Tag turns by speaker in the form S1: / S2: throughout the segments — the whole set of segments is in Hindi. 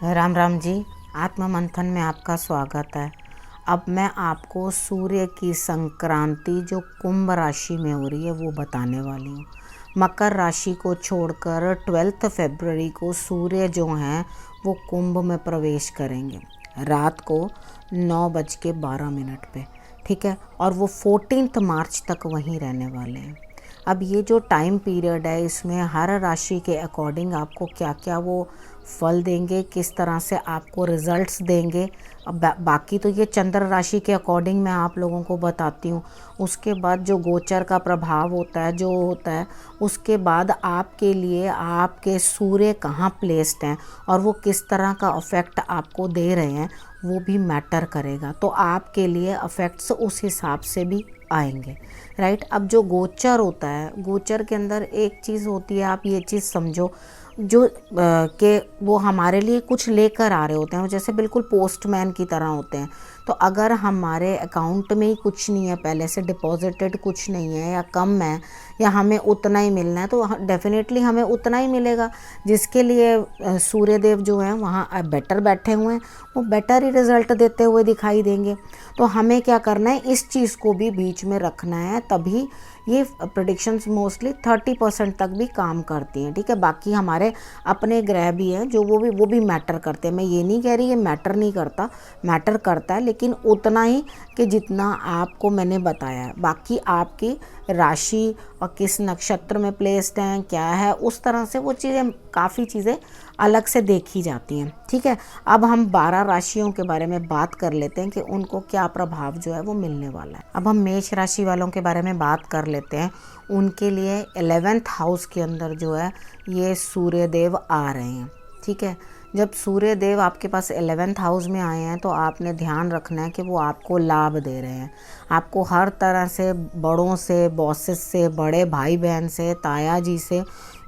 S1: राम राम जी। आत्म मंथन में आपका स्वागत है। अब मैं आपको सूर्य की संक्रांति जो कुंभ राशि में हो रही है वो बताने वाली हूँ। मकर राशि को छोड़कर 12 फरवरी को सूर्य जो हैं वो कुंभ में प्रवेश करेंगे रात को 9:12 पे, ठीक है। और वो 14 मार्च तक वहीं रहने वाले हैं। अब ये जो टाइम पीरियड है इसमें हर राशि के अकॉर्डिंग आपको क्या क्या वो फल देंगे, किस तरह से आपको रिजल्ट्स देंगे। अब बाकी तो ये चंद्र राशि के अकॉर्डिंग मैं आप लोगों को बताती हूँ। उसके बाद जो गोचर का प्रभाव होता है जो होता है, उसके बाद आपके लिए आपके सूर्य कहाँ प्लेस्ड हैं और वो किस तरह का अफेक्ट आपको दे रहे हैं वो भी मैटर करेगा। तो आपके लिए अफेक्ट्स उस हिसाब से भी आएंगे, राइट। अब जो गोचर होता है, गोचर के अंदर एक चीज़ होती है, आप ये चीज़ समझो, जो कि वो हमारे लिए कुछ लेकर आ रहे होते हैं, वो जैसे बिल्कुल पोस्टमैन की तरह होते हैं। तो अगर हमारे अकाउंट में ही कुछ नहीं है, पहले से डिपॉजिटेड कुछ नहीं है या कम है या हमें उतना ही मिलना है, तो डेफिनेटली हमें उतना ही मिलेगा। जिसके लिए सूर्य देव जो हैं वहाँ बेटर बैठे हुए हैं, वो बेटर ही रिजल्ट देते हुए दिखाई देंगे। तो हमें क्या करना है, इस चीज़ को भी बीच में रखना है, तभी ये प्रेडिक्शंस मोस्टली 30% तक भी काम करती हैं, ठीक है। बाकी हमारे अपने ग्रह भी हैं जो वो भी मैटर करते हैं। मैं ये नहीं कह रही ये मैटर नहीं करता, मैटर करता है, लेकिन उतना ही कि जितना आपको मैंने बताया है। बाकी आपकी राशि और किस नक्षत्र में प्लेस्ड हैं क्या है, उस तरह से वो चीज़ें, काफ़ी चीज़ें अलग से देखी जाती हैं, ठीक है। अब हम 12 राशियों के बारे में बात कर लेते हैं कि उनको क्या प्रभाव जो है वो मिलने वाला है। अब हम मेष राशि वालों के बारे में बात कर लेते हैं। उनके लिए 11th हाउस के अंदर जो है ये सूर्य देव आ रहे हैं, ठीक है। जब सूर्य देव आपके पास 11th हाउस में आए हैं तो आपने ध्यान रखना है कि वो आपको लाभ दे रहे हैं। आपको हर तरह से, बड़ों से, बॉसेस से, बड़े भाई बहन से, ताया जी से,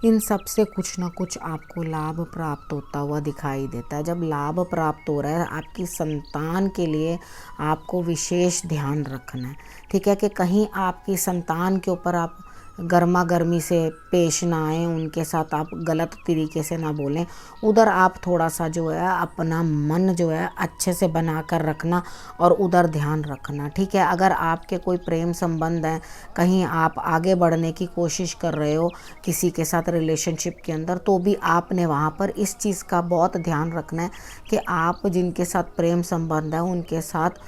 S1: इन सब से कुछ ना कुछ आपको लाभ प्राप्त होता हुआ दिखाई देता है। जब लाभ प्राप्त हो रहा है, आपकी संतान के लिए आपको विशेष ध्यान रखना है, ठीक है, कि कहीं आपकी संतान के ऊपर आप गर्मा गर्मी से पेश ना आए, उनके साथ आप गलत तरीके से ना बोलें। उधर आप थोड़ा सा जो है अपना मन जो है अच्छे से बना कर रखना और उधर ध्यान रखना, ठीक है। अगर आपके कोई प्रेम संबंध है, कहीं आप आगे बढ़ने की कोशिश कर रहे हो किसी के साथ रिलेशनशिप के अंदर, तो भी आपने वहाँ पर इस चीज़ का बहुत ध्यान रखना है कि आप जिनके साथ प्रेम संबंध है उनके साथ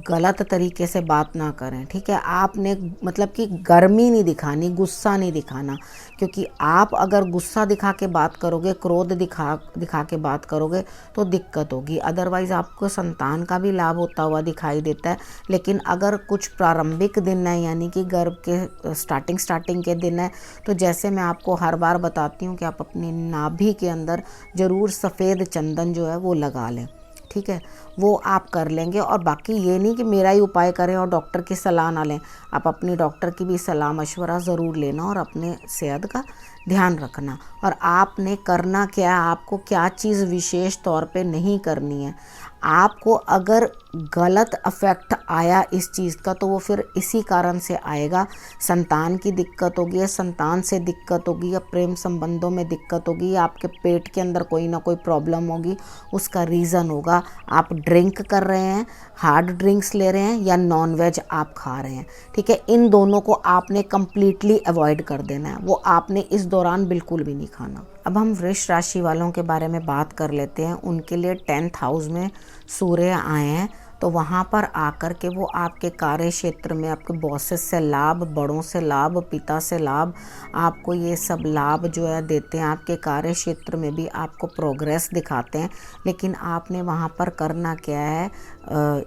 S1: गलत तरीके से बात ना करें, ठीक है। आपने मतलब कि गर्मी नहीं दिखानी, गुस्सा नहीं दिखाना, क्योंकि आप अगर गुस्सा दिखा के बात करोगे, क्रोध दिखा के बात करोगे तो दिक्कत होगी। अदरवाइज़ आपको संतान का भी लाभ होता हुआ दिखाई देता है। लेकिन अगर कुछ प्रारंभिक दिन है, यानी कि गर्भ के स्टार्टिंग के दिन है, तो जैसे मैं आपको हर बार बताती हूँ कि आप अपनी नाभि के अंदर ज़रूर सफ़ेद चंदन जो है वो लगा लें, ठीक है। वो आप कर लेंगे। और बाकी ये नहीं कि मेरा ही उपाय करें और डॉक्टर की सलाह ना लें, आप अपनी डॉक्टर की भी सलाह मशवरा ज़रूर लेना और अपने सेहत का ध्यान रखना। और आपने करना क्या है, आपको क्या चीज़ विशेष तौर पे नहीं करनी है। आपको अगर गलत अफेक्ट आया इस चीज़ का तो वो फिर इसी कारण से आएगा। संतान की दिक्कत होगी या संतान से दिक्कत होगी या प्रेम संबंधों में दिक्कत होगी या आपके पेट के अंदर कोई ना कोई प्रॉब्लम होगी, उसका रीज़न होगा आप ड्रिंक कर रहे हैं, हार्ड ड्रिंक्स ले रहे हैं या नॉन वेज आप खा रहे हैं, ठीक है। इन दोनों को आपने कम्प्लीटली अवॉइड कर देना है, वो आपने इस दौरान बिल्कुल भी नहीं खाना। अब हम वृष राशि वालों के बारे में बात कर लेते हैं। उनके लिए 10th हाउस में सूर्य आए हैं, तो वहाँ पर आकर के वो आपके कार्य क्षेत्र में आपके बॉसेस से लाभ, बड़ों से लाभ, पिता से लाभ, आपको ये सब लाभ जो है देते हैं। आपके कार्य क्षेत्र में भी आपको प्रोग्रेस दिखाते हैं। लेकिन आपने वहाँ पर करना क्या है,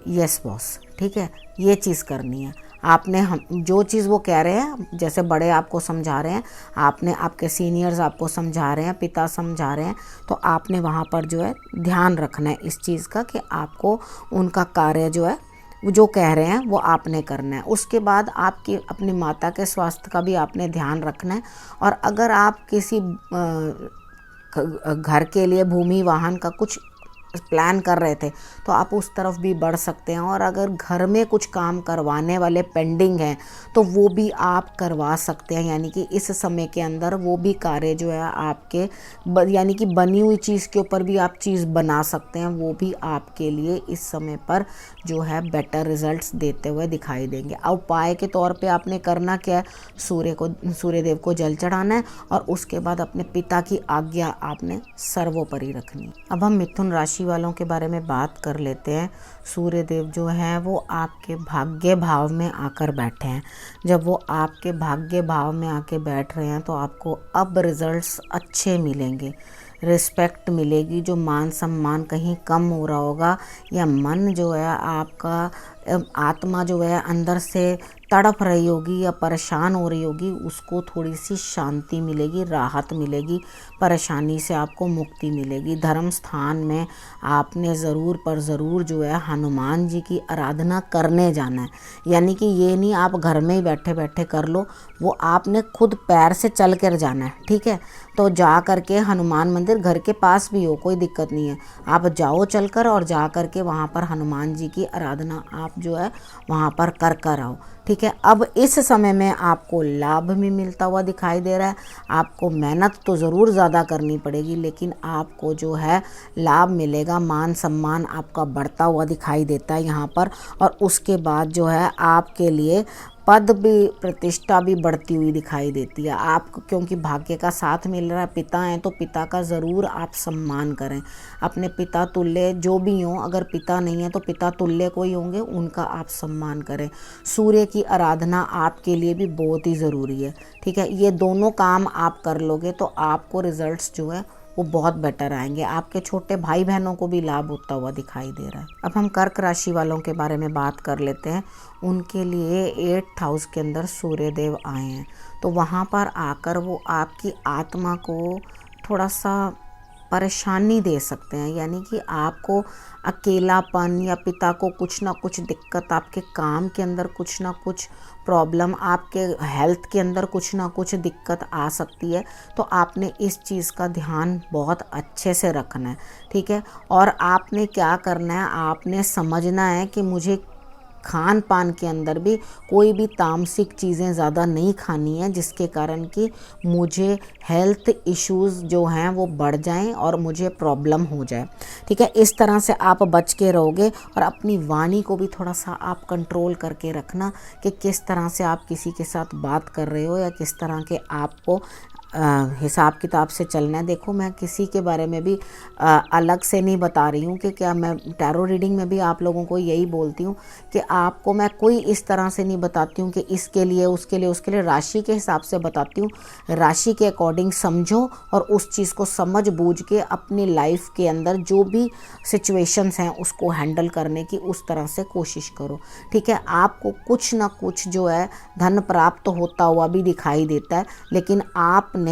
S1: यस बॉस, ठीक है, ये चीज़ करनी है आपने। हम जो चीज़ वो कह रहे हैं, जैसे बड़े आपको समझा रहे हैं, आपने, आपके सीनियर्स आपको समझा रहे हैं, पिता समझा रहे हैं, तो आपने वहाँ पर जो है ध्यान रखना है इस चीज़ का कि आपको उनका कार्य जो है जो कह रहे हैं वो आपने करना है। उसके बाद आपकी अपनी माता के स्वास्थ्य का भी आपने ध्यान रखना है। और अगर आप किसी घर के लिए भूमि वाहन का कुछ प्लान कर रहे थे तो आप उस तरफ भी बढ़ सकते हैं। और अगर घर में कुछ काम करवाने वाले पेंडिंग हैं तो वो भी आप करवा सकते हैं, यानी कि इस समय के अंदर वो भी कार्य जो है आपके यानी कि बनी हुई चीज़ के ऊपर भी आप चीज़ बना सकते हैं, वो भी आपके लिए इस समय पर जो है बेटर रिजल्ट्स देते हुए दिखाई देंगे। अब उपाय के तौर पे आपने करना क्या है, सूर्यदेव को जल चढ़ाना है और उसके बाद अपने पिता की आज्ञा आपने सर्वोपरि रखनी। अब हम मिथुन राशि वालों के बारे में बात कर लेते हैं। सूर्यदेव जो हैं वो आपके भाग्य भाव में आकर बैठे हैं। जब वो आपके भाग्य भाव में आके बैठ रहे हैं तो आपको अब रिजल्ट्स अच्छे मिलेंगे, रिस्पेक्ट मिलेगी। जो मान सम्मान कहीं कम हो रहा होगा या मन जो है आपका, आत्मा जो है अंदर से तड़प रही होगी या परेशान हो रही होगी, उसको थोड़ी सी शांति मिलेगी, राहत मिलेगी, परेशानी से आपको मुक्ति मिलेगी। धर्म स्थान में आपने ज़रूर पर ज़रूर जो है हनुमान जी की आराधना करने जाना है। यानी कि ये नहीं आप घर में ही बैठे बैठे कर लो, वो आपने खुद पैर से चल कर जाना है, ठीक है। तो जा कर के हनुमान मंदिर घर के पास भी हो, कोई दिक्कत नहीं है, आप जाओ चलकर और जा कर के वहाँ पर हनुमान जी की आराधना आप जो है वहाँ पर कर आओ, ठीक है। अब इस समय में आपको लाभ भी मिलता हुआ दिखाई दे रहा है। आपको मेहनत तो ज़रूर ज़्यादा करनी पड़ेगी, लेकिन आपको जो है लाभ मिलेगा, मान सम्मान आपका बढ़ता हुआ दिखाई देता है यहाँ पर। और उसके बाद जो है आपके लिए पद भी, प्रतिष्ठा भी बढ़ती हुई दिखाई देती है आपको, क्योंकि भाग्य का साथ मिल रहा है। पिता हैं तो पिता का ज़रूर आप सम्मान करें, अपने पिता तुल्य जो भी हों, अगर पिता नहीं है तो पिता तुल्य कोई होंगे, उनका आप सम्मान करें। सूर्य की आराधना आपके लिए भी बहुत ही ज़रूरी है, ठीक है। ये दोनों काम आप कर लोगे तो आपको रिजल्ट्स जो है वो बहुत बेटर आएंगे। आपके छोटे भाई बहनों को भी लाभ होता हुआ दिखाई दे रहा है। अब हम कर्क राशि वालों के बारे में बात कर लेते हैं। उनके लिए 8th हाउस के अंदर सूर्यदेव आए हैं, तो वहाँ पर आकर वो आपकी आत्मा को थोड़ा सा परेशानी दे सकते हैं। यानी कि आपको अकेलापन या पिता को कुछ ना कुछ दिक्कत, आपके काम के अंदर कुछ ना कुछ प्रॉब्लम, आपके हेल्थ के अंदर कुछ ना कुछ दिक्कत आ सकती है। तो आपने इस चीज़ का ध्यान बहुत अच्छे से रखना है, ठीक है। और आपने क्या करना है, आपने समझना है कि मुझे खान पान के अंदर भी कोई भी तामसिक चीज़ें ज़्यादा नहीं खानी है, जिसके कारण कि मुझे हेल्थ इश्यूज़ जो हैं वो बढ़ जाएं और मुझे प्रॉब्लम हो जाए, ठीक है। इस तरह से आप बच के रहोगे। और अपनी वाणी को भी थोड़ा सा आप कंट्रोल करके रखना कि किस तरह से आप किसी के साथ बात कर रहे हो या किस तरह के आपको हिसाब किताब से चलना है। देखो, मैं किसी के बारे में भी अलग से नहीं बता रही हूँ कि क्या, मैं टैरो रीडिंग में भी आप लोगों को यही बोलती हूँ कि आपको मैं कोई इस तरह से नहीं बताती हूँ कि इसके लिए उसके लिए उसके लिए, राशि के हिसाब से बताती हूँ। राशि के अकॉर्डिंग समझो और उस चीज़ को समझ बूझ के अपनी लाइफ के अंदर जो भी सिचुएशंस हैं उसको हैंडल करने की उस तरह से कोशिश करो, ठीक है। आपको कुछ ना कुछ जो है धन प्राप्त होता हुआ भी दिखाई देता है, लेकिन आपने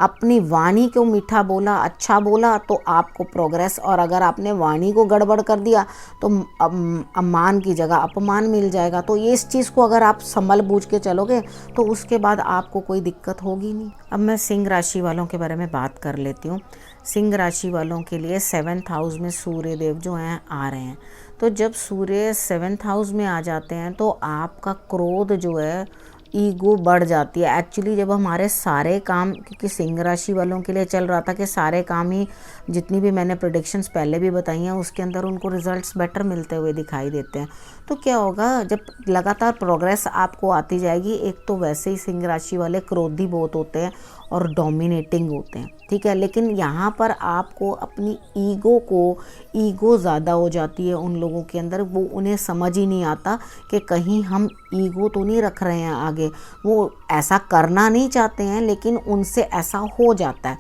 S1: अपनी वाणी को मीठा बोला, अच्छा बोला तो आपको प्रोग्रेस, और अगर आपने वाणी को गड़बड़ कर दिया तो सम्मान की जगह अपमान मिल जाएगा। तो ये इस चीज़ को अगर आप संभल बूझ के चलोगे तो उसके बाद आपको कोई दिक्कत होगी नहीं। अब मैं सिंह राशि वालों के बारे में बात कर लेती हूँ। सिंह राशि वालों के लिए 7th हाउस में सूर्यदेव जो हैं आ रहे हैं। तो जब सूर्य 7th हाउस में आ जाते हैं तो आपका क्रोध जो है, ईगो बढ़ जाती है। एक्चुअली जब हमारे सारे काम, क्योंकि सिंह राशि वालों के लिए चल रहा था कि सारे काम ही, जितनी भी मैंने प्रेडिक्शंस पहले भी बताई हैं उसके अंदर उनको रिजल्ट्स बेटर मिलते हुए दिखाई देते हैं। तो क्या होगा, जब लगातार प्रोग्रेस आपको आती जाएगी, एक तो वैसे ही सिंह राशि वाले क्रोधी बहुत होते हैं और डोमिनेटिंग होते हैं, ठीक है। लेकिन यहाँ पर आपको अपनी ईगो ज़्यादा हो जाती है उन लोगों के अंदर, वो उन्हें समझ ही नहीं आता कि कहीं हम ईगो तो नहीं रख रहे हैं आगे। वो ऐसा करना नहीं चाहते हैं लेकिन उनसे ऐसा हो जाता है,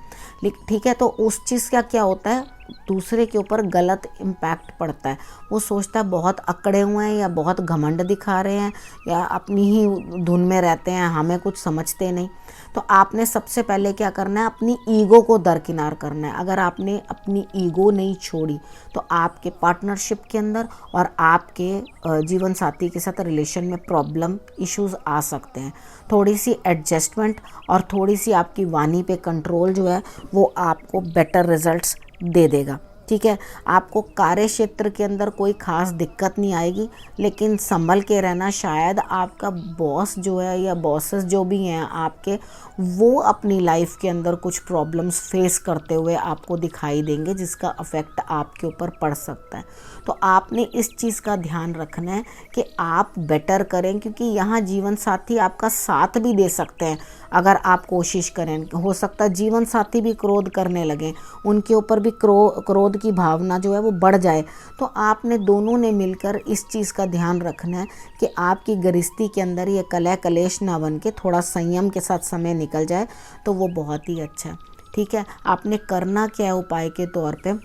S1: ठीक है। तो उस चीज़ का क्या होता है, दूसरे के ऊपर गलत इम्पैक्ट पड़ता है। वो सोचता है बहुत अकड़े हुए हैं या बहुत घमंड दिखा रहे हैं या अपनी ही धुन में रहते हैं, हमें कुछ समझते नहीं। तो आपने सबसे पहले क्या करना है, अपनी ईगो को दरकिनार करना है। अगर आपने अपनी ईगो नहीं छोड़ी तो आपके पार्टनरशिप के अंदर और आपके जीवन साथी के साथ रिलेशन में प्रॉब्लम, इश्यूज आ सकते हैं। थोड़ी सी एडजस्टमेंट और थोड़ी सी आपकी वाणी पे कंट्रोल जो है वो आपको बेटर रिजल्ट्स दे देगा, ठीक है। आपको कार्य क्षेत्र के अंदर कोई ख़ास दिक्कत नहीं आएगी, लेकिन संभल के रहना। शायद आपका बॉस जो है या बॉसेस जो भी हैं आपके, वो अपनी लाइफ के अंदर कुछ प्रॉब्लम्स फेस करते हुए आपको दिखाई देंगे, जिसका अफेक्ट आपके ऊपर पड़ सकता है। तो आपने इस चीज़ का ध्यान रखना है कि आप बेटर करें, क्योंकि यहाँ जीवन साथी आपका साथ भी दे सकते हैं अगर आप कोशिश करें। हो सकता है जीवन साथी भी क्रोध करने लगें, उनके ऊपर भी क्रोध की भावना जो है वो बढ़ जाए। तो आपने दोनों ने मिलकर इस चीज़ का ध्यान रखना है कि आपकी गृहस्थी के अंदर ये कलह कलेश ना बन के थोड़ा संयम के साथ समय निकल जाए, तो वो बहुत ही अच्छा है। ठीक है। आपने करना क्या है उपाय के तौर पे,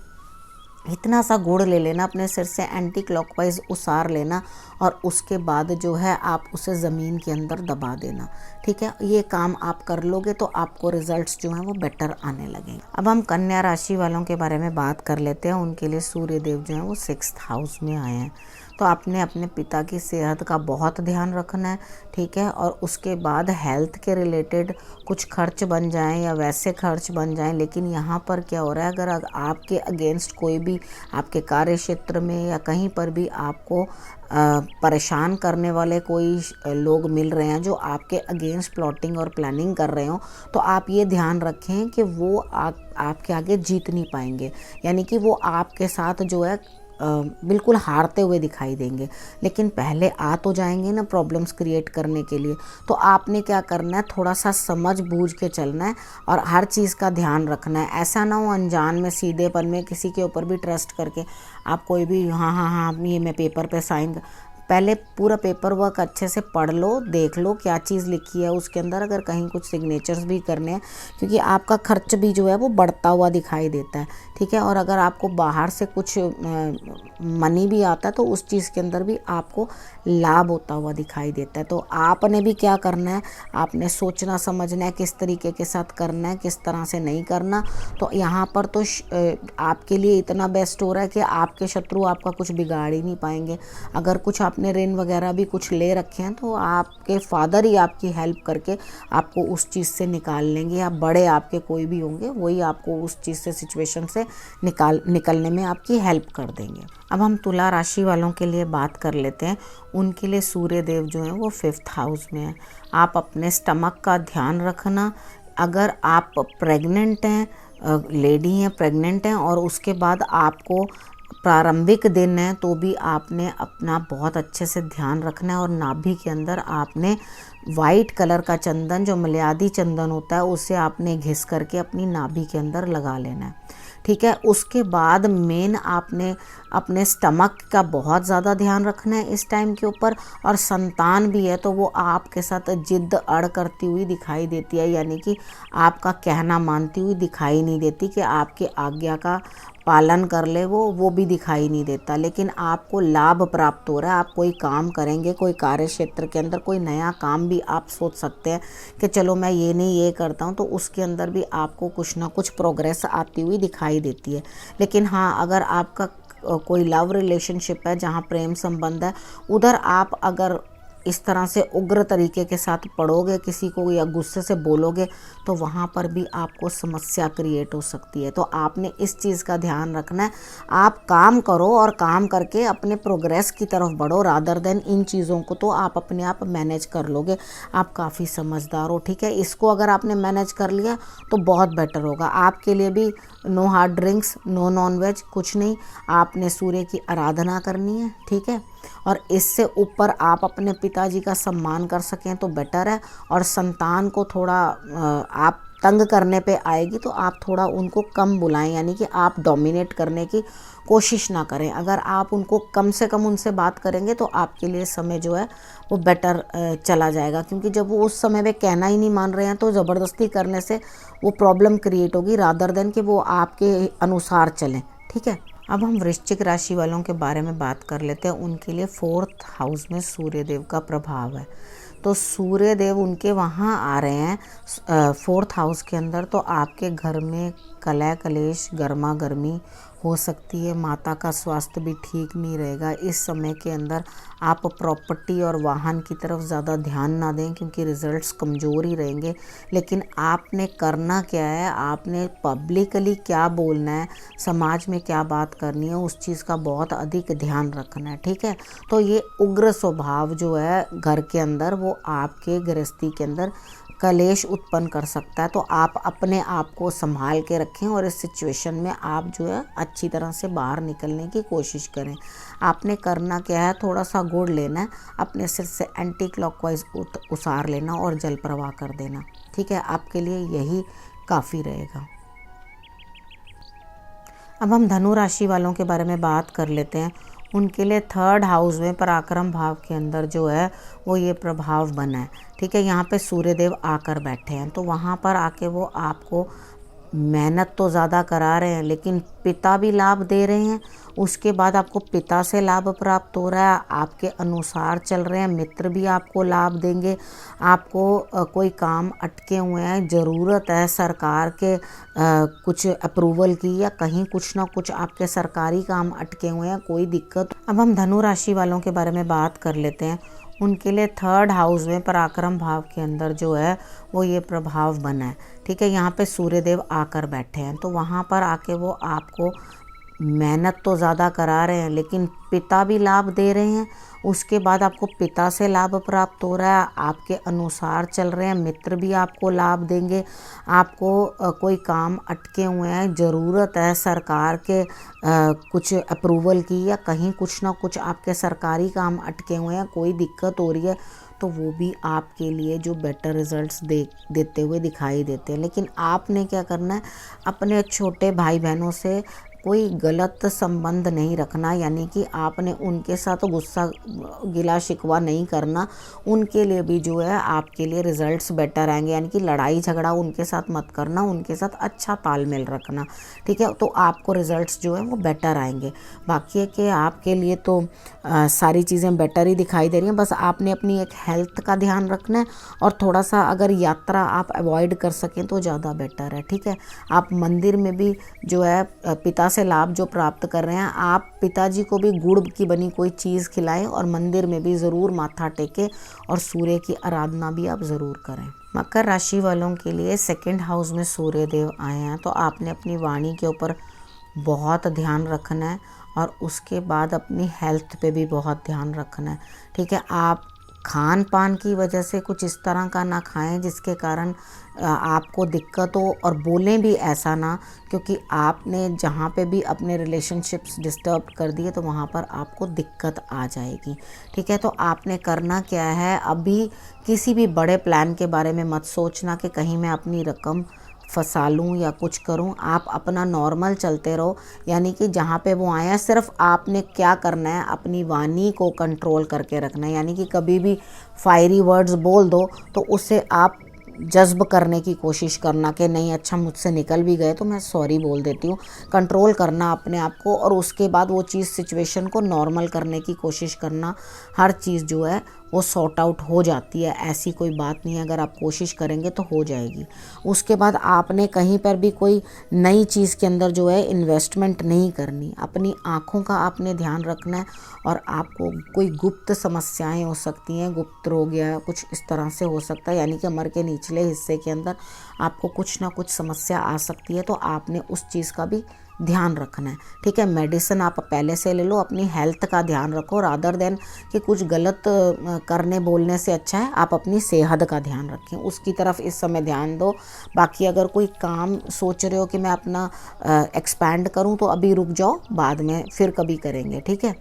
S1: इतना सा गुड़ ले लेना, अपने सिर से एंटी क्लॉकवाइज उसार लेना, और उसके बाद जो है आप उसे ज़मीन के अंदर दबा देना। ठीक है। ये काम आप कर लोगे तो आपको रिजल्ट्स जो हैं वो बेटर आने लगेंगे। अब हम कन्या राशि वालों के बारे में बात कर लेते हैं। उनके लिए सूर्य देव जो हैं वो 6th हाउस में आए हैं। तो आपने अपने पिता की सेहत का बहुत ध्यान रखना है। ठीक है। और उसके बाद हेल्थ के रिलेटेड कुछ खर्च बन जाएं या वैसे खर्च बन जाएं, लेकिन यहाँ पर क्या हो रहा है, अगर आपके अगेंस्ट कोई भी आपके कार्य क्षेत्र में या कहीं पर भी आपको परेशान करने वाले कोई लोग मिल रहे हैं जो आपके अगेंस्ट प्लॉटिंग और प्लानिंग कर रहे हो, तो आप ये ध्यान रखें कि वो आपके आगे जीत नहीं पाएंगे। यानी कि वो आपके साथ जो है बिल्कुल हारते हुए दिखाई देंगे, लेकिन पहले आ तो जाएंगे ना प्रॉब्लम्स क्रिएट करने के लिए। तो आपने क्या करना है, थोड़ा सा समझ बूझ के चलना है और हर चीज़ का ध्यान रखना है। ऐसा ना हो अनजान में सीधेपन में किसी के ऊपर भी ट्रस्ट करके आप कोई भी हाँ हाँ हाँ ये मैं पेपर पे साइन, पहले पूरा पेपर वर्क अच्छे से पढ़ लो, देख लो क्या चीज़ लिखी है उसके अंदर, अगर कहीं कुछ सिग्नेचर्स भी करने हैं, क्योंकि आपका खर्च भी जो है वो बढ़ता हुआ दिखाई देता है। ठीक है। और अगर आपको बाहर से कुछ मनी भी आता है तो उस चीज़ के अंदर भी आपको लाभ होता हुआ दिखाई देता है। तो आपने भी क्या करना है, आपने सोचना समझना है किस तरीके के साथ करना है, किस तरह से नहीं करना। तो यहाँ पर तो आपके लिए इतना बेस्ट हो रहा है कि आपके शत्रु आपका कुछ बिगाड़ ही नहीं पाएंगे। अगर कुछ आपने ऋण वगैरह भी कुछ ले रखे हैं तो आपके फादर ही आपकी हेल्प करके आपको उस चीज़ से निकाल लेंगे, या बड़े आपके कोई भी होंगे वही आपको उस चीज़ से सिचुएशन से निकलने में आपकी हेल्प कर देंगे। अब हम तुला राशि वालों के लिए बात कर लेते हैं। उनके लिए सूर्य देव जो हैं वो 5th हाउस में है। आप अपने स्टमक का ध्यान रखना। अगर आप प्रेग्नेंट हैं, लेडी हैं, प्रेग्नेंट हैं और उसके बाद आपको प्रारंभिक दिन है, तो भी आपने अपना बहुत अच्छे से ध्यान रखना है। और नाभि के अंदर आपने वाइट कलर का चंदन, जो मलयादी चंदन होता है, उसे आपने घिस करके अपनी नाभि के अंदर लगा लेना है। ठीक है। उसके बाद मेन आपने अपने स्टमक का बहुत ज़्यादा ध्यान रखना है इस टाइम के ऊपर। और संतान भी है तो वो आपके साथ जिद अड़ करती हुई दिखाई देती है, यानी कि आपका कहना मानती हुई दिखाई नहीं देती कि आपके आज्ञा का पालन कर ले, वो भी दिखाई नहीं देता। लेकिन आपको लाभ प्राप्त हो रहा है, आप कोई काम करेंगे, कोई कार्य क्षेत्र के अंदर कोई नया काम भी आप सोच सकते हैं कि चलो मैं ये नहीं ये करता हूँ, तो उसके अंदर भी आपको कुछ ना कुछ प्रोग्रेस आती हुई दिखाई देती है। लेकिन हाँ, अगर आपका कोई लव रिलेशनशिप है जहाँ प्रेम संबंध है, उधर आप अगर इस तरह से उग्र तरीके के साथ पढ़ोगे किसी को या गुस्से से बोलोगे, तो वहाँ पर भी आपको समस्या क्रिएट हो सकती है। तो आपने इस चीज़ का ध्यान रखना है। आप काम करो और काम करके अपने प्रोग्रेस की तरफ बढ़ो, रादर देन इन चीज़ों को तो आप अपने आप मैनेज कर लोगे। आप काफ़ी समझदार हो। ठीक है। इसको अगर आपने मैनेज कर लिया तो बहुत बेटर होगा आपके लिए भी। No hard drinks, no nonveg, कुछ नहीं। आपने सूर्य की आराधना करनी है। ठीक है। और इससे ऊपर आप अपने पिताजी का सम्मान कर सकें तो बेटर है। और संतान को थोड़ा आप तंग करने पे आएगी तो आप थोड़ा उनको कम बुलाएं, यानी कि आप डोमिनेट करने की कोशिश ना करें। अगर आप उनको कम से कम उनसे बात करेंगे तो आपके लिए समय जो है वो बेटर चला जाएगा, क्योंकि जब वो उस समय वे कहना ही नहीं मान रहे हैं तो ज़बरदस्ती करने से वो प्रॉब्लम क्रिएट होगी, रादर देन कि वो आपके अनुसार चलें। ठीक है। अब हम वृश्चिक राशि वालों के बारे में बात कर लेते हैं। उनके लिए 4th हाउस में सूर्य देव का प्रभाव है। तो सूर्य देव उनके वहाँ आ रहे हैं 4th हाउस के अंदर, तो आपके घर में कलह कलेश, गर्मा गर्मी हो सकती है माता का स्वास्थ्य भी ठीक नहीं रहेगा। इस समय के अंदर आप प्रॉपर्टी और वाहन की तरफ ज़्यादा ध्यान ना दें क्योंकि रिजल्ट्स कमज़ोर ही रहेंगे। लेकिन आपने करना क्या है, आपने पब्लिकली क्या बोलना है, समाज में क्या बात करनी है, उस चीज़ का बहुत अधिक ध्यान रखना है। ठीक है, तो ये उग्र स्वभाव जो है घर के अंदर वो आपके गृहस्थी के अंदर कलेश उत्पन्न कर सकता है। तो आप अपने आप को संभाल के रखें और इस सिचुएशन में आप जो है अच्छी तरह से बाहर निकलने की कोशिश करें। आपने करना क्या है, थोड़ा सा गुड़ लेना है, अपने सिर से एंटी क्लॉकवाइज उसार लेना और जल प्रवाह कर देना। ठीक है, आपके लिए यही काफ़ी रहेगा। अब हम धनु राशि वालों के बारे में बात कर लेते हैं। उनके लिए 3rd हाउस में पराक्रम भाव के अंदर जो है वो ये प्रभाव बना है। ठीक है, यहाँ पे सूर्यदेव आकर बैठे हैं, तो वहाँ पर आके वो आपको मेहनत तो ज़्यादा करा रहे हैं लेकिन पिता भी लाभ दे रहे हैं। उसके बाद आपको पिता से लाभ प्राप्त हो रहा है, आपके अनुसार चल रहे हैं, मित्र भी आपको लाभ देंगे। आपको कोई काम अटके हुए हैं, ज़रूरत है सरकार के कुछ अप्रूवल की, या कहीं कुछ ना कुछ आपके सरकारी काम अटके हुए हैं, कोई दिक्कत। अब हम धनु राशि वालों के बारे में बात कर लेते हैं। उनके लिए 3rd हाउस में पराक्रम भाव के अंदर जो है वो ये प्रभाव बना है। ठीक है, यहाँ पे सूर्यदेव आकर बैठे हैं, तो वहाँ पर आके वो आपको मेहनत तो ज़्यादा करा रहे हैं लेकिन पिता भी लाभ दे रहे हैं। उसके बाद आपको पिता से लाभ प्राप्त हो रहा है, आपके अनुसार चल रहे हैं, मित्र भी आपको लाभ देंगे। आपको कोई काम अटके हुए हैं, ज़रूरत है सरकार के कुछ अप्रूवल की, या कहीं कुछ ना कुछ आपके सरकारी काम अटके हुए हैं, कोई दिक्कत हो रही है, तो वो भी आपके लिए जो बेटर रिजल्ट्स देते हुए दिखाई देते हैं। लेकिन आपने क्या करना है, अपने छोटे भाई बहनों से कोई गलत संबंध नहीं रखना, यानी कि आपने उनके साथ गुस्सा गिला शिकवा नहीं करना। उनके लिए भी जो है आपके लिए रिजल्ट्स बेटर आएंगे, यानी कि लड़ाई झगड़ा उनके साथ मत करना, उनके साथ अच्छा तालमेल रखना। ठीक है, तो आपको रिजल्ट्स जो है वो बेटर आएंगे। बाकी है कि आपके लिए तो सारी चीज़ें बेटर ही दिखाई दे रही हैं, बस आपने अपनी एक हेल्थ का ध्यान रखना है और थोड़ा सा अगर यात्रा आप अवॉइड कर सकें तो ज़्यादा बेटर है। ठीक है, आप मंदिर में भी जो है पिता से लाभ जो प्राप्त कर रहे हैं, आप पिताजी को भी गुड़ की बनी कोई चीज़ खिलाएं और मंदिर में भी ज़रूर माथा टेकें और सूर्य की आराधना भी आप ज़रूर करें। मकर राशि वालों के लिए 2nd हाउस में सूर्य देव आए हैं, तो आपने अपनी वाणी के ऊपर बहुत ध्यान रखना है और उसके बाद अपनी हेल्थ पे भी बहुत ध्यान रखना है। ठीक है, आप खान पान की वजह से कुछ इस तरह का ना खाएं जिसके कारण आपको दिक्कत हो, और बोलें भी ऐसा ना, क्योंकि आपने जहाँ पे भी अपने रिलेशनशिप्स डिस्टर्ब कर दिए तो वहाँ पर आपको दिक्कत आ जाएगी। ठीक है, तो आपने करना क्या है, अभी किसी भी बड़े प्लान के बारे में मत सोचना कि कहीं मैं अपनी रकम फंसा लूँ या कुछ करूँ। आप अपना नॉर्मल चलते रहो, यानी कि जहाँ पे वो आए हैं सिर्फ आपने क्या करना है, अपनी वाणी को कंट्रोल करके रखना है। यानी कि कभी भी फायरी वर्ड्स बोल दो तो उससे आप जज्ब करने की कोशिश करना कि नहीं, अच्छा मुझसे निकल भी गए तो मैं सॉरी बोल देती हूँ। कंट्रोल करना अपने आप को और उसके बाद वो चीज़ सिचुएशन को नॉर्मल करने की कोशिश करना। हर चीज़ जो है वो सॉर्ट आउट हो जाती है, ऐसी कोई बात नहीं है, अगर आप कोशिश करेंगे तो हो जाएगी। उसके बाद आपने कहीं पर भी कोई नई चीज़ के अंदर जो है इन्वेस्टमेंट नहीं करनी, अपनी आँखों का आपने ध्यान रखना है। और आपको कोई गुप्त समस्याएं हो सकती हैं, गुप्त रोग या कुछ इस तरह से हो सकता है, यानी कि कमर के निचले हिस्से के अंदर आपको कुछ ना कुछ समस्या आ सकती है, तो आपने उस चीज़ का भी ध्यान रखना है। ठीक है, मेडिसिन आप पहले से ले लो, अपनी हेल्थ का ध्यान रखो, रादर देन कि कुछ गलत करने बोलने से अच्छा है आप अपनी सेहत का ध्यान रखें, उसकी तरफ इस समय ध्यान दो। बाकी अगर कोई काम सोच रहे हो कि मैं अपना एक्सपैंड करूं तो अभी रुक जाओ, बाद में फिर कभी करेंगे। ठीक है,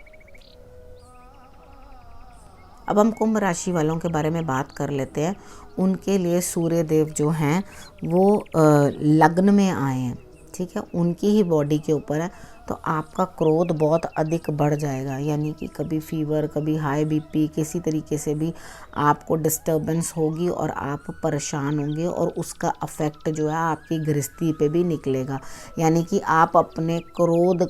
S1: अब हम कुंभ राशि वालों के बारे में बात कर लेते हैं। उनके लिए सूर्य देव जो हैं वो लग्न में आए हैं। ठीक है, उनकी ही बॉडी के ऊपर है, तो आपका क्रोध बहुत अधिक बढ़ जाएगा, यानी कि कभी फीवर, कभी हाई बीपी, किसी तरीके से भी आपको डिस्टर्बेंस होगी और आप परेशान होंगे और उसका अफेक्ट जो है आपकी गृहस्थी पे भी निकलेगा। यानी कि आप अपने क्रोध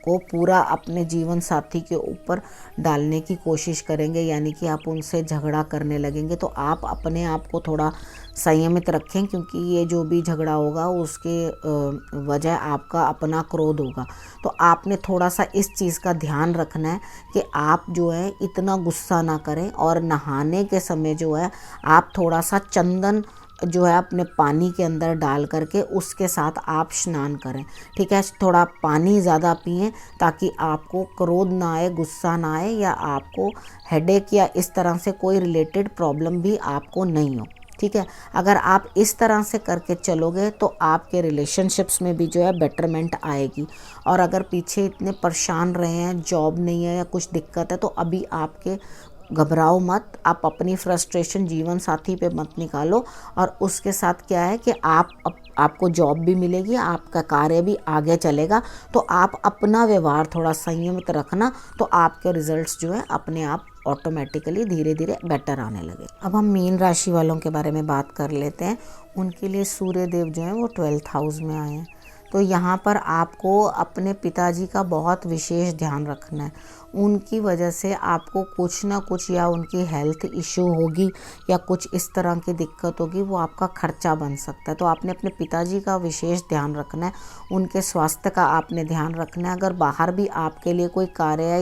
S1: को पूरा अपने जीवन साथी के ऊपर डालने की कोशिश करेंगे, यानी कि आप उनसे झगड़ा करने लगेंगे। तो आप अपने आप को थोड़ा संयमित रखें, क्योंकि ये जो भी झगड़ा होगा उसके वजह आपका अपना क्रोध होगा। तो आपने थोड़ा सा इस चीज़ का ध्यान रखना है कि आप जो है इतना गुस्सा ना करें, और नहाने के समय जो है आप थोड़ा सा चंदन जो है अपने पानी के अंदर डाल करके उसके साथ आप स्नान करें। ठीक है, थोड़ा पानी ज़्यादा पिएं ताकि आपको क्रोध ना आए, गुस्सा ना आए, या आपको हेडेक या इस तरह से कोई रिलेटेड प्रॉब्लम भी आपको नहीं हो। ठीक है, अगर आप इस तरह से करके चलोगे तो आपके रिलेशनशिप्स में भी जो है बेटरमेंट आएगी। और अगर पीछे इतने परेशान रहे हैं, जॉब नहीं है या कुछ दिक्कत है, तो अभी आपके घबराओ मत, आप अपनी फ्रस्ट्रेशन जीवन साथी पे मत निकालो। और उसके साथ क्या है कि आपको जॉब भी मिलेगी, आपका कार्य भी आगे चलेगा। तो आप अपना व्यवहार थोड़ा संयमित रखना, तो आपके रिजल्ट्स जो है अपने आप ऑटोमेटिकली धीरे धीरे बेटर आने लगे। अब हम मीन राशि वालों के बारे में बात कर लेते हैं। उनके लिए सूर्य देव जो है वो 12th हाउस में आए हैं। तो यहाँ पर आपको अपने पिताजी का बहुत विशेष ध्यान रखना है। उनकी वजह से आपको कुछ ना कुछ, या उनकी हेल्थ इशू होगी या कुछ इस तरह की दिक्कत होगी, वो आपका खर्चा बन सकता है। तो आपने अपने पिताजी का विशेष ध्यान रखना है, उनके स्वास्थ्य का आपने ध्यान रखना है। अगर बाहर भी आपके लिए कोई कार्य है,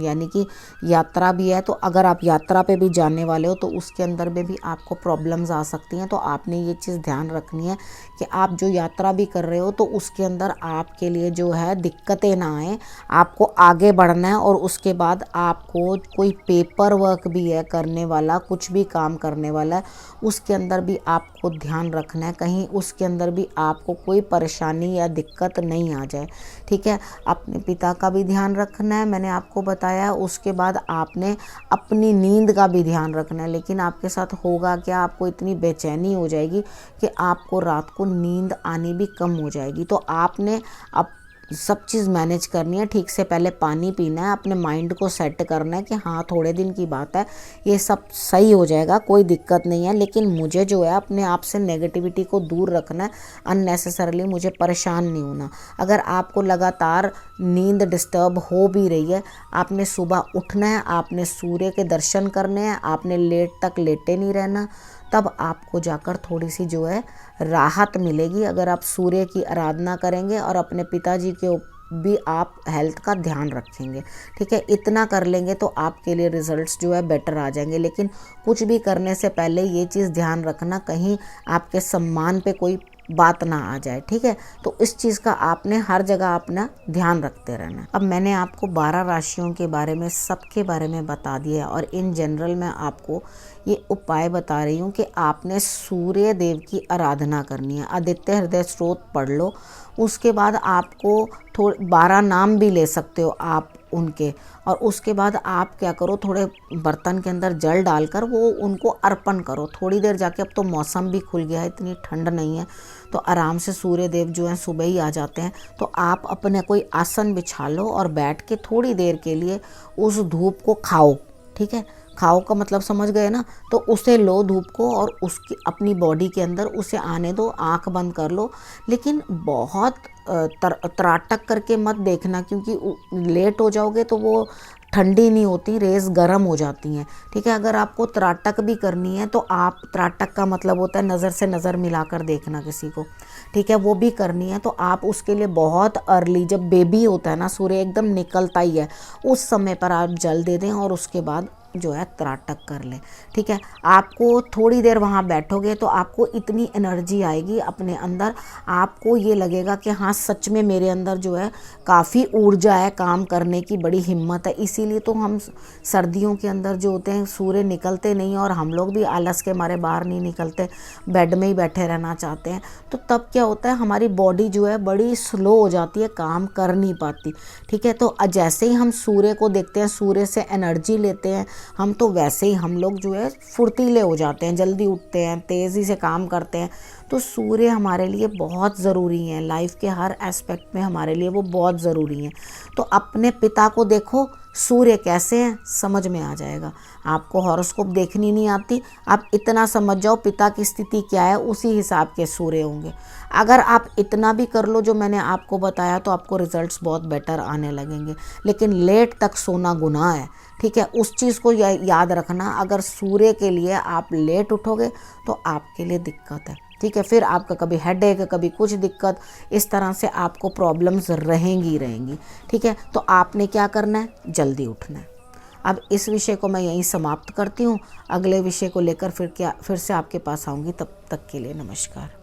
S1: यानी कि यात्रा भी है, तो अगर आप यात्रा पे भी जाने वाले हो तो उसके अंदर में भी आपको प्रॉब्लम्स आ सकती हैं। तो आपने ये चीज़ ध्यान रखनी है कि आप जो यात्रा भी कर रहे हो तो उसके अंदर आपके लिए जो है दिक्कतें ना आए, आपको आगे बढ़ना है। और उसके बाद आपको कोई पेपर वर्क भी है करने वाला, कुछ भी काम करने वाला है, उसके अंदर भी आपको ध्यान रखना है, कहीं उसके अंदर भी आपको कोई परेशानी या दिक्कत नहीं आ जाए। ठीक है, अपने पिता का भी ध्यान रखना है, मैंने आपको बताया। उसके बाद आपने अपनी नींद का भी ध्यान रखना है। लेकिन आपके साथ होगा क्या, आपको इतनी बेचैनी हो जाएगी कि आपको रात को नींद आनी भी कम हो जाएगी। तो आपने अब सब चीज़ मैनेज करनी है। ठीक से पहले पानी पीना है, अपने माइंड को सेट करना है कि हाँ थोड़े दिन की बात है, ये सब सही हो जाएगा, कोई दिक्कत नहीं है। लेकिन मुझे जो है अपने आप से नेगेटिविटी को दूर रखना है, अननेसेसरली मुझे परेशान नहीं होना। अगर आपको लगातार नींद डिस्टर्ब हो भी रही है, आपने सुबह उठना है, आपने सूर्य के दर्शन करने हैं, आपने लेट तक लेटे नहीं रहना, तब आपको जाकर थोड़ी सी जो है राहत मिलेगी। अगर आप सूर्य की आराधना करेंगे और अपने पिताजी के भी आप हेल्थ का ध्यान रखेंगे। ठीक है, इतना कर लेंगे तो आपके लिए रिजल्ट्स जो है बेटर आ जाएंगे। लेकिन कुछ भी करने से पहले ये चीज़ ध्यान रखना, कहीं आपके सम्मान पे कोई बात ना आ जाए। ठीक है, तो इस चीज़ का आपने हर जगह अपना ध्यान रखते रहना। अब मैंने आपको 12 राशियों के बारे में, सबके बारे में बता दिया है, और इन जनरल मैं आपको ये उपाय बता रही हूँ कि आपने सूर्य देव की आराधना करनी है। आदित्य हृदय स्त्रोत पढ़ लो, उसके बाद आपको 12 नाम भी ले सकते हो आप उनके। और उसके बाद आप क्या करो, थोड़े बर्तन के अंदर जल डालकर वो उनको अर्पण करो थोड़ी देर जाके। अब तो मौसम भी खुल गया है, इतनी ठंड नहीं है, तो आराम से सूर्य देव जो हैं सुबह ही आ जाते हैं। तो आप अपने कोई आसन बिछा लो और बैठ के थोड़ी देर के लिए उस धूप को खाओ। ठीक है, खाओ का मतलब समझ गए ना। तो उसे लो धूप को, और उसकी अपनी बॉडी के अंदर उसे आने दो, आंख बंद कर लो। लेकिन बहुत त्राटक करके मत देखना, क्योंकि लेट हो जाओगे तो वो ठंडी नहीं होती, रेस गर्म हो जाती हैं। ठीक है, अगर आपको त्राटक भी करनी है तो आप, त्राटक का मतलब होता है नज़र से नज़र मिलाकर देखना किसी को। ठीक है, वो भी करनी है तो आप उसके लिए बहुत अर्ली, जब बेबी होता है ना, सूर्य एकदम निकलता ही है, उस समय पर आप जल दे दें और उसके बाद जो है त्राटक कर लें। ठीक है, आपको थोड़ी देर वहाँ बैठोगे तो आपको इतनी एनर्जी आएगी अपने अंदर, आपको ये लगेगा कि हाँ सच में मेरे अंदर जो है काफ़ी ऊर्जा है, काम करने की बड़ी हिम्मत है। इसीलिए तो हम सर्दियों के अंदर जो होते हैं सूर्य निकलते नहीं, और हम लोग भी आलस के मारे बाहर नहीं निकलते, बेड में ही बैठे रहना चाहते हैं। तो तब क्या होता है, हमारी बॉडी जो है बड़ी स्लो हो जाती है, काम कर नहीं पाती। ठीक है, तो जैसे ही हम सूर्य को देखते हैं, सूर्य से एनर्जी लेते हैं हम, तो वैसे ही हम लोग जो है फुर्तीले हो जाते हैं, जल्दी उठते हैं, तेज़ी से काम करते हैं। तो सूर्य हमारे लिए बहुत ज़रूरी है, लाइफ के हर एस्पेक्ट में हमारे लिए वो बहुत ज़रूरी है। तो अपने पिता को देखो, सूर्य कैसे हैं समझ में आ जाएगा। आपको हॉरोस्कोप देखनी नहीं आती, आप इतना समझ जाओ पिता की स्थिति क्या है, उसी हिसाब के सूर्य होंगे। अगर आप इतना भी कर लो जो मैंने आपको बताया तो आपको रिजल्ट्स बहुत बेटर आने लगेंगे। लेकिन लेट तक सोना गुनाह है, ठीक है, उस चीज़ को याद रखना। अगर सूर्य के लिए आप लेट उठोगे तो आपके लिए दिक्कत है, ठीक है। फिर आपका कभी हेडेक, कभी कुछ दिक्कत, इस तरह से आपको प्रॉब्लम्स रहेंगी, ठीक है। तो आपने क्या करना है, जल्दी उठना है। अब इस विषय को मैं यहीं समाप्त करती हूँ। अगले विषय को लेकर फिर से आपके पास आऊँगी। तब तक के लिए नमस्कार।